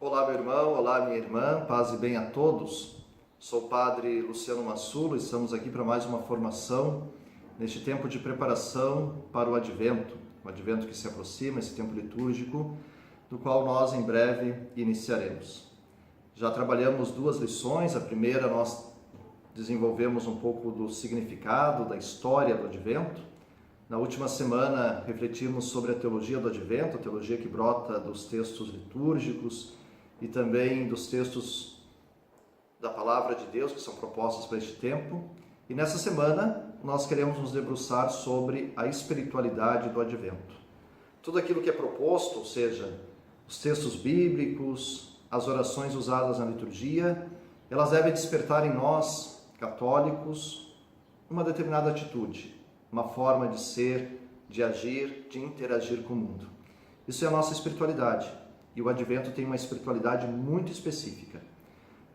Olá, meu irmão, olá, minha irmã, paz e bem a todos. Sou o padre Luciano Massulo e estamos aqui para mais uma formação neste tempo de preparação para o Advento que se aproxima, esse tempo litúrgico, do qual nós em breve iniciaremos. Já trabalhamos 2 lições, a primeira nós desenvolvemos um pouco do significado, da história do Advento. Na última semana refletimos sobre a teologia do Advento, a teologia que brota dos textos litúrgicos e também dos textos da Palavra de Deus que são propostos para este tempo. E nessa semana nós queremos nos debruçar sobre a espiritualidade do Advento. Tudo aquilo que é proposto, ou seja, os textos bíblicos, as orações usadas na liturgia, elas devem despertar em nós, católicos, uma determinada atitude, uma forma de ser, de agir, de interagir com o mundo. Isso é a nossa espiritualidade, e o Advento tem uma espiritualidade muito específica.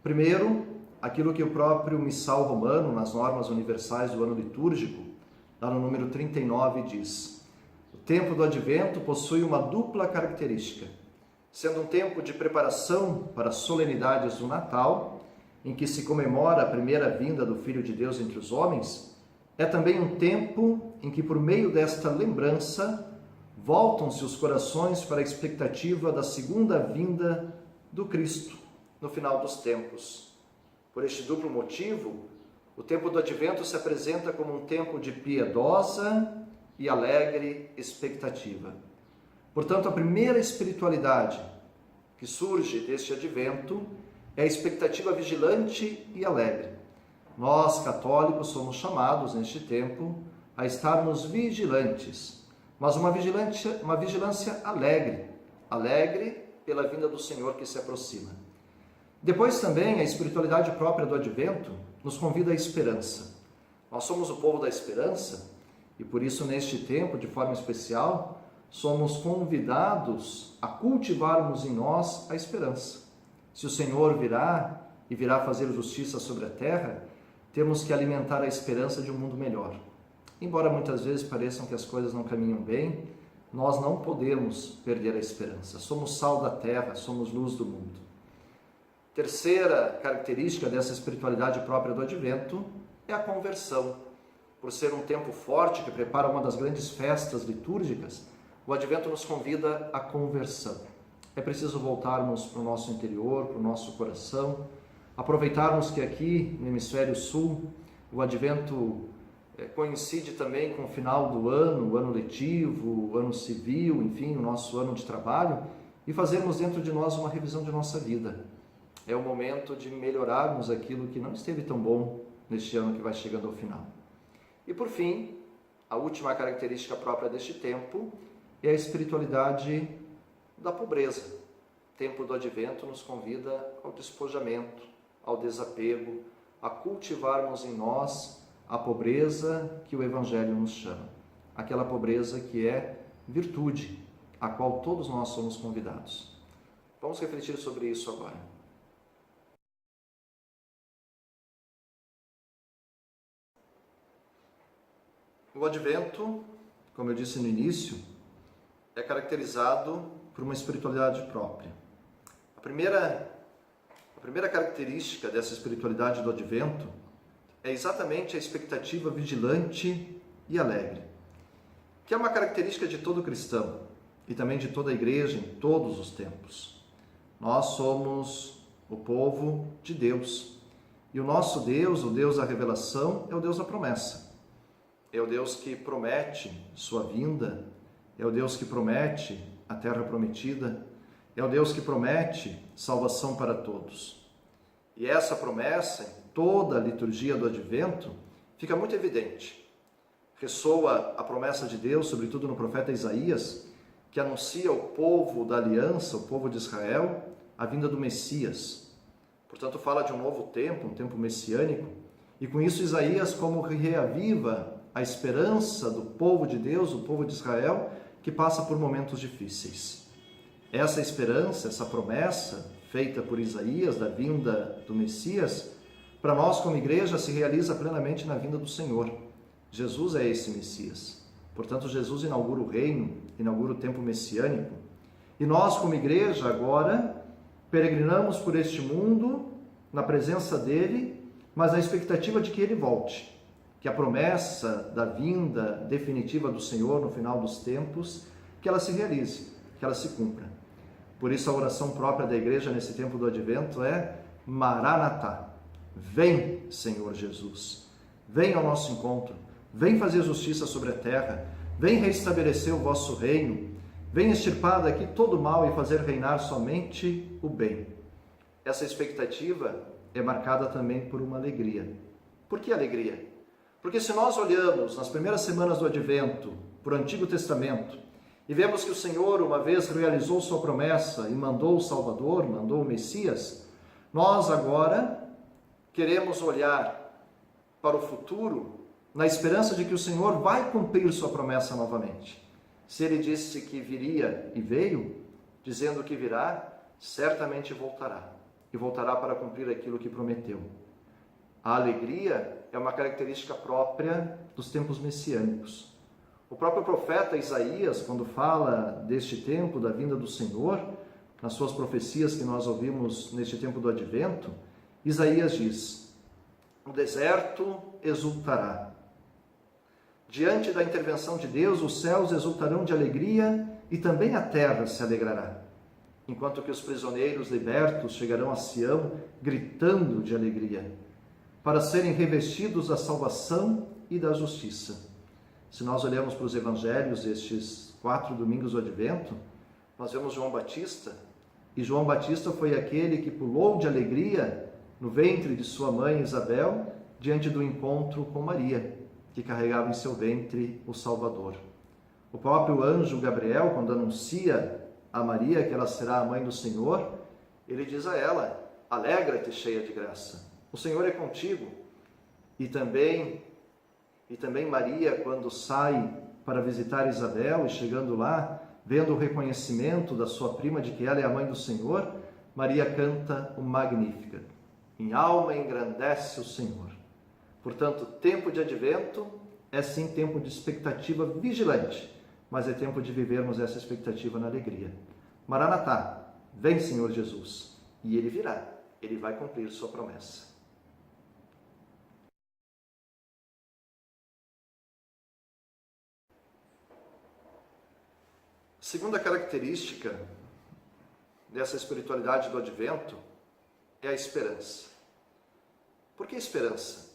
Primeiro, aquilo que o próprio Missal Romano, nas normas universais do ano litúrgico, lá no número 39, diz: o tempo do Advento possui uma dupla característica, sendo um tempo de preparação para as solenidades do Natal, em que se comemora a primeira vinda do Filho de Deus entre os homens, é também um tempo em que, por meio desta lembrança, voltam-se os corações para a expectativa da segunda vinda do Cristo no final dos tempos. Por este duplo motivo, o tempo do Advento se apresenta como um tempo de piedosa e alegre expectativa. Portanto, a primeira espiritualidade que surge deste Advento é a expectativa vigilante e alegre. Nós, católicos, somos chamados, neste tempo, a estarmos vigilantes, mas uma vigilância alegre pela vinda do Senhor que se aproxima. Depois também, a espiritualidade própria do Advento nos convida à esperança. Nós somos o povo da esperança e, por isso, neste tempo, de forma especial, somos convidados a cultivarmos em nós a esperança. Se o Senhor virá e virá fazer justiça sobre a terra, temos que alimentar a esperança de um mundo melhor. Embora muitas vezes pareçam que as coisas não caminham bem, nós não podemos perder a esperança. Somos sal da terra, somos luz do mundo. Terceira característica dessa espiritualidade própria do Advento é a conversão. Por ser um tempo forte que prepara uma das grandes festas litúrgicas, o Advento nos convida à conversão. É preciso voltarmos para o nosso interior, para o nosso coração, aproveitarmos que aqui no Hemisfério Sul o Advento coincide também com o final do ano, o ano letivo, o ano civil, enfim, o nosso ano de trabalho, e fazermos dentro de nós uma revisão de nossa vida. É o momento de melhorarmos aquilo que não esteve tão bom neste ano que vai chegando ao final. E por fim, a última característica própria deste tempo é a espiritualidade da pobreza. O tempo do Advento nos convida ao despojamento, ao desapego, a cultivarmos em nós a pobreza que o Evangelho nos chama. Aquela pobreza que é virtude, a qual todos nós somos convidados. Vamos refletir sobre isso agora. O Advento, como eu disse no início, é caracterizado por uma espiritualidade própria. A primeira característica dessa espiritualidade do Advento é exatamente a expectativa vigilante e alegre, que é uma característica de todo cristão e também de toda a igreja em todos os tempos. Nós somos o povo de Deus e o nosso Deus, o Deus da revelação, é o Deus da promessa. É o Deus que promete sua vinda, é o Deus que promete a terra prometida, é o Deus que promete salvação para todos. E essa promessa, em toda a liturgia do Advento, fica muito evidente. Ressoa a promessa de Deus, sobretudo no profeta Isaías, que anuncia ao povo da aliança, o povo de Israel, a vinda do Messias. Portanto, fala de um novo tempo, um tempo messiânico, e com isso Isaías como reaviva a esperança do povo de Deus, o povo de Israel, que passa por momentos difíceis. Essa esperança, essa promessa feita por Isaías da vinda do Messias, para nós como igreja se realiza plenamente na vinda do Senhor. Jesus é esse Messias. Portanto, Jesus inaugura o reino, inaugura o tempo messiânico. E nós como igreja agora Peregrinamos por este mundo, na presença dele, mas na expectativa de que ele volte, que a promessa da vinda definitiva do Senhor no final dos tempos, que ela se realize, que ela se cumpra. Por isso a oração própria da igreja nesse tempo do Advento é Maranatá. Vem, Senhor Jesus. Vem ao nosso encontro. Vem fazer justiça sobre a terra. Vem restabelecer o vosso reino. Vem extirpar daqui todo o mal e fazer reinar somente o bem. Essa expectativa é marcada também por uma alegria. Por que alegria? Porque se nós olhamos nas primeiras semanas do Advento para o Antigo Testamento e vemos que o Senhor uma vez realizou sua promessa e mandou o Salvador, mandou o Messias, nós agora queremos olhar para o futuro na esperança de que o Senhor vai cumprir sua promessa novamente. Se ele disse que viria e veio, dizendo que virá, certamente voltará. E voltará para cumprir aquilo que prometeu. A alegria é uma característica própria dos tempos messiânicos. O próprio profeta Isaías, quando fala deste tempo, da vinda do Senhor, nas suas profecias que nós ouvimos neste tempo do Advento, Isaías diz: o deserto exultará. Diante da intervenção de Deus, os céus exultarão de alegria e também a terra se alegrará. Enquanto que os prisioneiros libertos chegarão a Sião gritando de alegria, para serem revestidos da salvação e da justiça. Se nós olhamos para os evangelhos destes 4 domingos do Advento, nós vemos João Batista, e João Batista foi aquele que pulou de alegria no ventre de sua mãe Isabel, diante do encontro com Maria, que carregava em seu ventre o Salvador. O próprio anjo Gabriel, quando anuncia a Maria que ela será a mãe do Senhor, ele diz a ela: alegra-te, cheia de graça, o Senhor é contigo. E também Maria, quando sai para visitar Isabel e chegando lá, vendo o reconhecimento da sua prima de que ela é a mãe do Senhor, Maria canta o Magnificat. Em alma engrandece o Senhor. Portanto, tempo de Advento é sim tempo de expectativa vigilante, mas é tempo de vivermos essa expectativa na alegria. Maranatá, vem Senhor Jesus, e Ele virá, Ele vai cumprir sua promessa. Segunda característica dessa espiritualidade do Advento é a esperança. Por que esperança?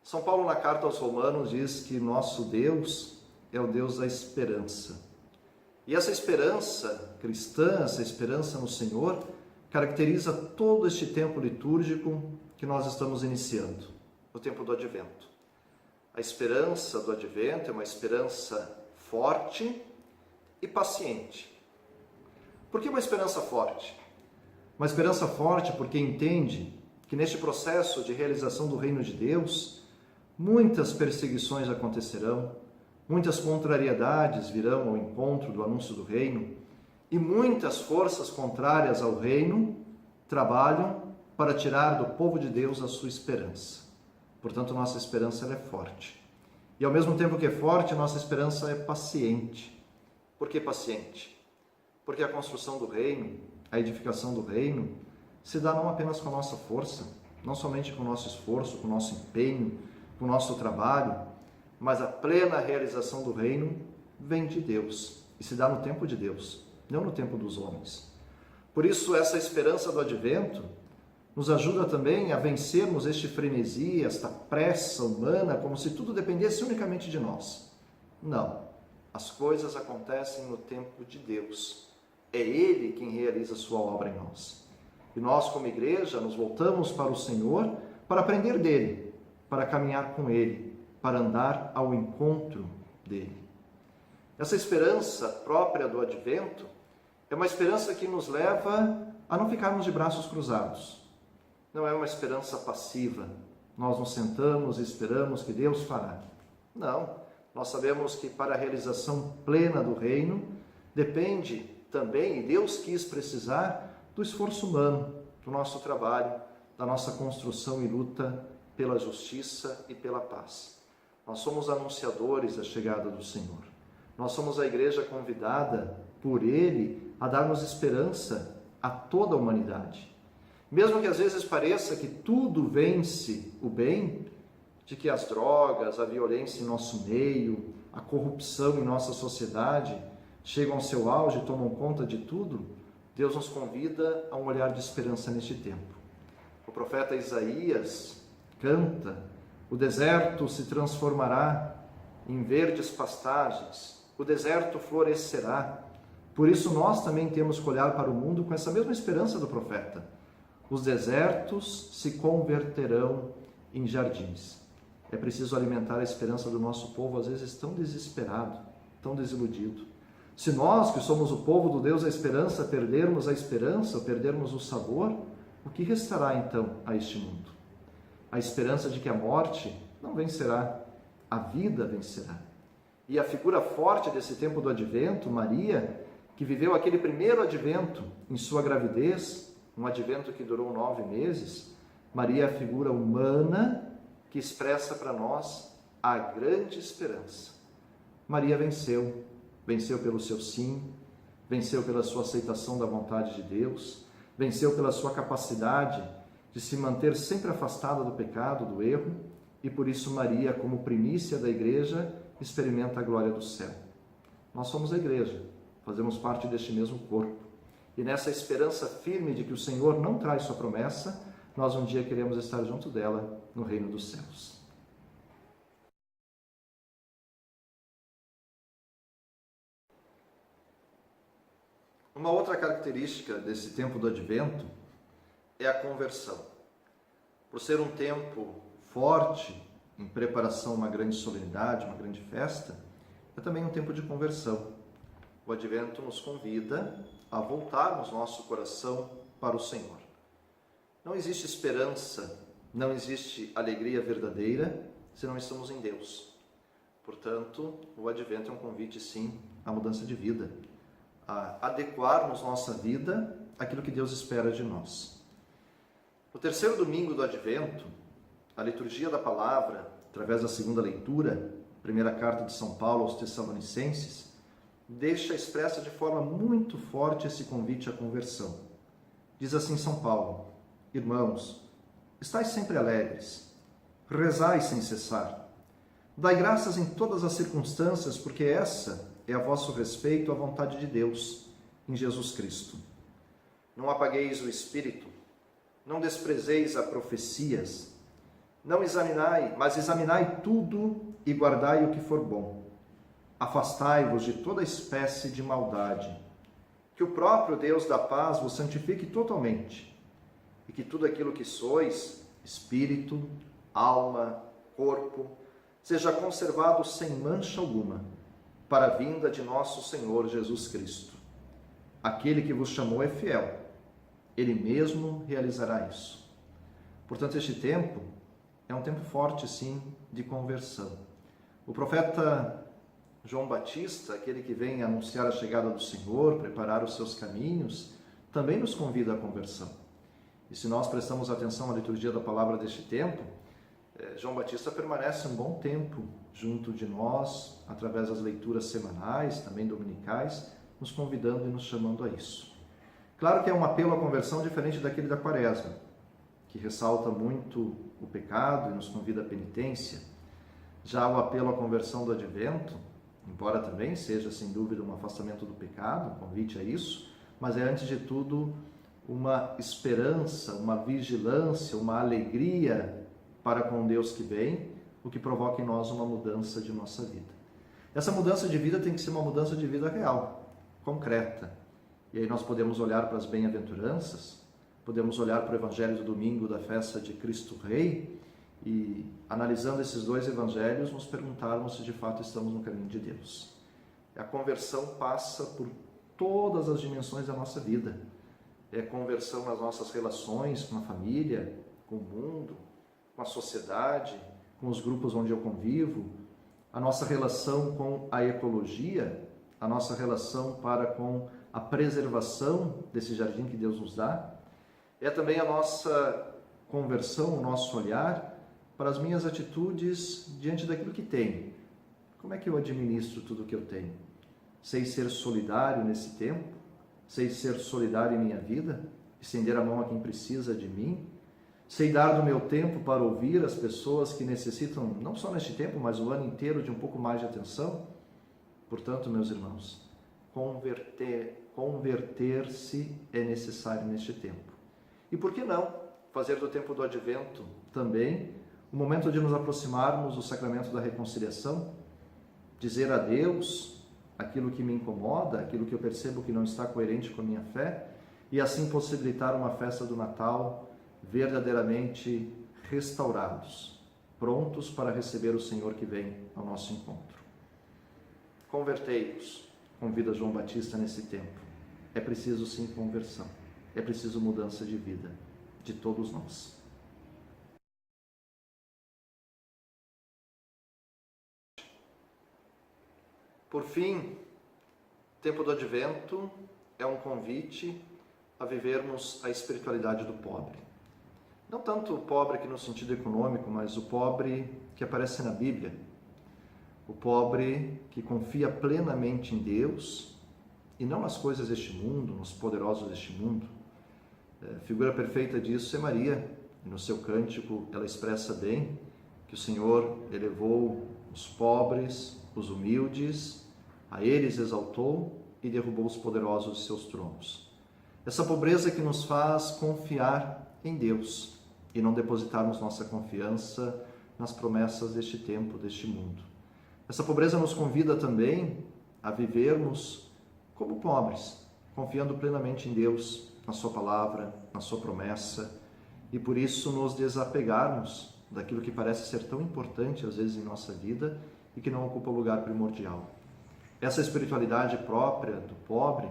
São Paulo, na carta aos Romanos, diz que nosso Deus é o Deus da esperança. E essa esperança cristã, essa esperança no Senhor, caracteriza todo este tempo litúrgico que nós estamos iniciando, o tempo do Advento. A esperança do Advento é uma esperança forte e paciente. Por que uma esperança forte? Uma esperança forte porque entende que neste processo de realização do reino de Deus, muitas perseguições acontecerão, muitas contrariedades virão ao encontro do anúncio do reino, e muitas forças contrárias ao reino trabalham para tirar do povo de Deus a sua esperança. Portanto, nossa esperança ela é forte. E ao mesmo tempo que é forte, nossa esperança é paciente. Por que paciente? Porque a construção do reino, a edificação do reino, se dá não apenas com a nossa força, não somente com o nosso esforço, com o nosso empenho, com o nosso trabalho, mas a plena realização do reino vem de Deus e se dá no tempo de Deus, não no tempo dos homens. Por isso, essa esperança do Advento nos ajuda também a vencermos este frenesi, esta pressa humana, como se tudo dependesse unicamente de nós. Não, as coisas acontecem no tempo de Deus. É Ele quem realiza a sua obra em nós. E nós, como igreja, nos voltamos para o Senhor para aprender dEle, para caminhar com Ele, para andar ao encontro dEle. Essa esperança própria do Advento é uma esperança que nos leva a não ficarmos de braços cruzados. Não é uma esperança passiva. Nós nos sentamos e esperamos que Deus fará. Não, nós sabemos que para a realização plena do reino depende também, e Deus quis precisar, do esforço humano, do nosso trabalho, da nossa construção e luta pela justiça e pela paz. Nós somos anunciadores da chegada do Senhor. Nós somos a igreja convidada por Ele a dar-nos esperança a toda a humanidade. Mesmo que às vezes pareça que tudo vence o bem, de que as drogas, a violência em nosso meio, a corrupção em nossa sociedade chegam ao seu auge e tomam conta de tudo, Deus nos convida a um olhar de esperança neste tempo. O profeta Isaías canta: o deserto se transformará em verdes pastagens, o deserto florescerá. Por isso nós também temos que olhar para o mundo com essa mesma esperança do profeta. Os desertos se converterão em jardins. É preciso alimentar a esperança do nosso povo, às vezes tão desesperado, tão desiludido. Se nós, que somos o povo do Deus da esperança, perdermos a esperança, perdermos o sabor, o que restará então a este mundo? A esperança de que a morte não vencerá, a vida vencerá. E a figura forte desse tempo do advento, Maria, que viveu aquele primeiro advento em sua gravidez, um advento que durou 9 meses, Maria é a figura humana que expressa para nós a grande esperança. Maria venceu pelo seu sim, venceu pela sua aceitação da vontade de Deus, venceu pela sua capacidade de se manter sempre afastada do pecado, do erro, e por isso Maria, como primícia da igreja, experimenta a glória do céu. Nós somos a igreja, fazemos parte deste mesmo corpo, e nessa esperança firme de que o Senhor não traz sua promessa, nós um dia queremos estar junto dela no reino dos céus. Uma outra característica desse tempo do advento é a conversão. Por ser um tempo forte em preparação a uma grande solenidade, uma grande festa, é também um tempo de conversão. O advento nos convida a voltarmos nosso coração para o Senhor. Não existe esperança, não existe alegria verdadeira se não estamos em Deus. Portanto, o advento é um convite, sim, à mudança de vida, a adequarmos nossa vida àquilo que Deus espera de nós. No terceiro domingo do advento, a liturgia da palavra, através da segunda leitura, primeira carta de São Paulo aos Tessalonicenses, deixa expressa de forma muito forte esse convite à conversão. Diz assim São Paulo: irmãos, estais sempre alegres, rezai sem cessar, dai graças em todas as circunstâncias, porque essa é a vosso respeito à vontade de Deus, em Jesus Cristo. Não apagueis o Espírito, não desprezeis a profecias, não examinai, mas examinai tudo e guardai o que for bom. Afastai-vos de toda espécie de maldade. Que o próprio Deus da paz vos santifique totalmente, e que tudo aquilo que sois, espírito, alma, corpo, seja conservado sem mancha alguma, para a vinda de nosso Senhor Jesus Cristo. Aquele que vos chamou é fiel, Ele mesmo realizará isso. Portanto, este tempo é um tempo forte, sim, de conversão. O profeta João Batista, aquele que vem anunciar a chegada do Senhor, preparar os seus caminhos, também nos convida à conversão. E se nós prestamos atenção à liturgia da palavra deste tempo, João Batista permanece um bom tempo junto de nós, através das leituras semanais, também dominicais, nos convidando e nos chamando a isso. Claro que é um apelo à conversão diferente daquele da Quaresma, que ressalta muito o pecado e nos convida à penitência. Já o apelo à conversão do Advento, embora também seja, sem dúvida, um afastamento do pecado, um convite a isso, mas é, antes de tudo, uma esperança, uma vigilância, uma alegria para com Deus que vem, o que provoca em nós uma mudança de nossa vida. Essa mudança de vida tem que ser uma mudança de vida real, concreta. E aí nós podemos olhar para as bem-aventuranças, podemos olhar para o Evangelho do domingo da festa de Cristo Rei e, analisando esses dois evangelhos, nos perguntarmos se de fato estamos no caminho de Deus. A conversão passa por todas as dimensões da nossa vida. É conversão nas nossas relações com a família, com o mundo, com a sociedade, com os grupos onde eu convivo, a nossa relação com a ecologia, a nossa relação para com a preservação desse jardim que Deus nos dá. É também a nossa conversão, o nosso olhar para as minhas atitudes diante daquilo que tenho. Como é que eu administro tudo o que eu tenho? Sei ser solidário nesse tempo, sei ser solidário em minha vida, estender a mão a quem precisa de mim, sei dar do meu tempo para ouvir as pessoas que necessitam, não só neste tempo, mas o ano inteiro, de um pouco mais de atenção. Portanto, meus irmãos, converter-se é necessário neste tempo. E por que não fazer do tempo do Advento também o momento de nos aproximarmos do sacramento da reconciliação, dizer a Deus aquilo que me incomoda, aquilo que eu percebo que não está coerente com a minha fé, e assim possibilitar uma festa do Natal verdadeiramente restaurados, prontos para receber o Senhor que vem ao nosso encontro. Convertei-vos, convida João Batista nesse tempo. É preciso sim conversão, é preciso mudança de vida de todos nós. Por fim, o tempo do Advento é um convite a vivermos a espiritualidade do pobre. Não tanto o pobre aqui no sentido econômico, mas o pobre que aparece na Bíblia. O pobre que confia plenamente em Deus e não nas coisas deste mundo, nos poderosos deste mundo. A figura perfeita disso é Maria. E no seu cântico ela expressa bem que o Senhor elevou os pobres, os humildes, a eles exaltou e derrubou os poderosos de seus tronos. Essa pobreza que nos faz confiar em Deus e não depositarmos nossa confiança nas promessas deste tempo, deste mundo. Essa pobreza nos convida também a vivermos como pobres, confiando plenamente em Deus, na sua palavra, na sua promessa, e por isso nos desapegarmos daquilo que parece ser tão importante às vezes em nossa vida e que não ocupa o lugar primordial. Essa espiritualidade própria do pobre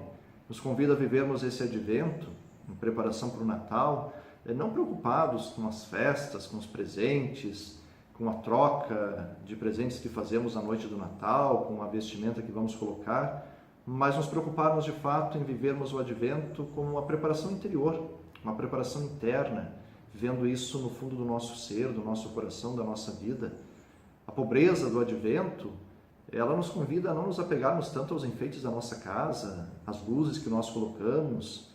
nos convida a vivermos esse Advento, em preparação para o Natal, não preocupados com as festas, com os presentes, com a troca de presentes que fazemos na noite do Natal, com a vestimenta que vamos colocar, mas nos preocuparmos de fato em vivermos o Advento como uma preparação interior, uma preparação interna, vivendo isso no fundo do nosso ser, do nosso coração, da nossa vida. A pobreza do Advento, ela nos convida a não nos apegarmos tanto aos enfeites da nossa casa, às luzes que nós colocamos,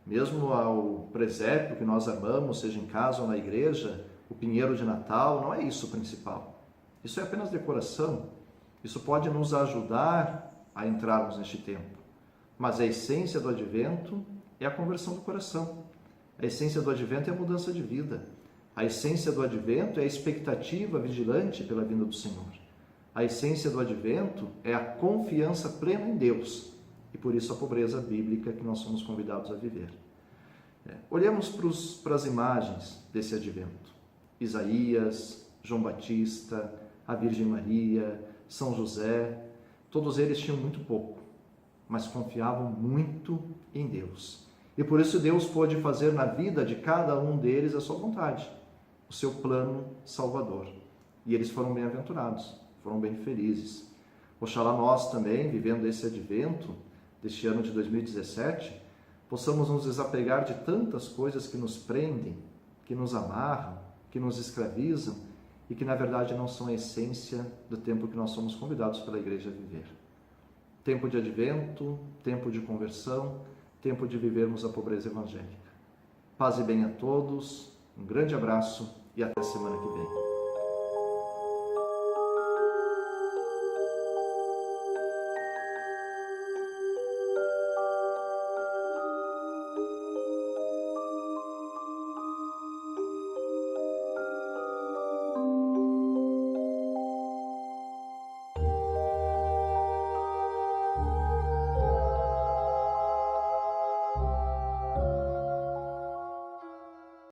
mesmo ao presépio que nós amamos, seja em casa ou na igreja, o pinheiro de Natal, não é isso o principal. Isso é apenas decoração. Isso pode nos ajudar a entrarmos neste tempo. Mas a essência do Advento é a conversão do coração. A essência do Advento é a mudança de vida. A essência do Advento é a expectativa vigilante pela vinda do Senhor. A essência do Advento é a confiança plena em Deus. E por isso a pobreza bíblica que nós somos convidados a viver. Olhemos para as imagens desse Advento. Isaías, João Batista, a Virgem Maria, São José, todos eles tinham muito pouco, mas confiavam muito em Deus. E por isso Deus pôde fazer na vida de cada um deles a sua vontade, o seu plano salvador. E eles foram bem-aventurados, foram bem felizes. Oxalá nós também, vivendo esse Advento, deste ano de 2017, possamos nos desapegar de tantas coisas que nos prendem, que nos amarram, que nos escravizam e que na verdade não são a essência do tempo que nós somos convidados pela Igreja a viver. Tempo de Advento, tempo de conversão, tempo de vivermos a pobreza evangélica. Paz e bem a todos, um grande abraço e até semana que vem.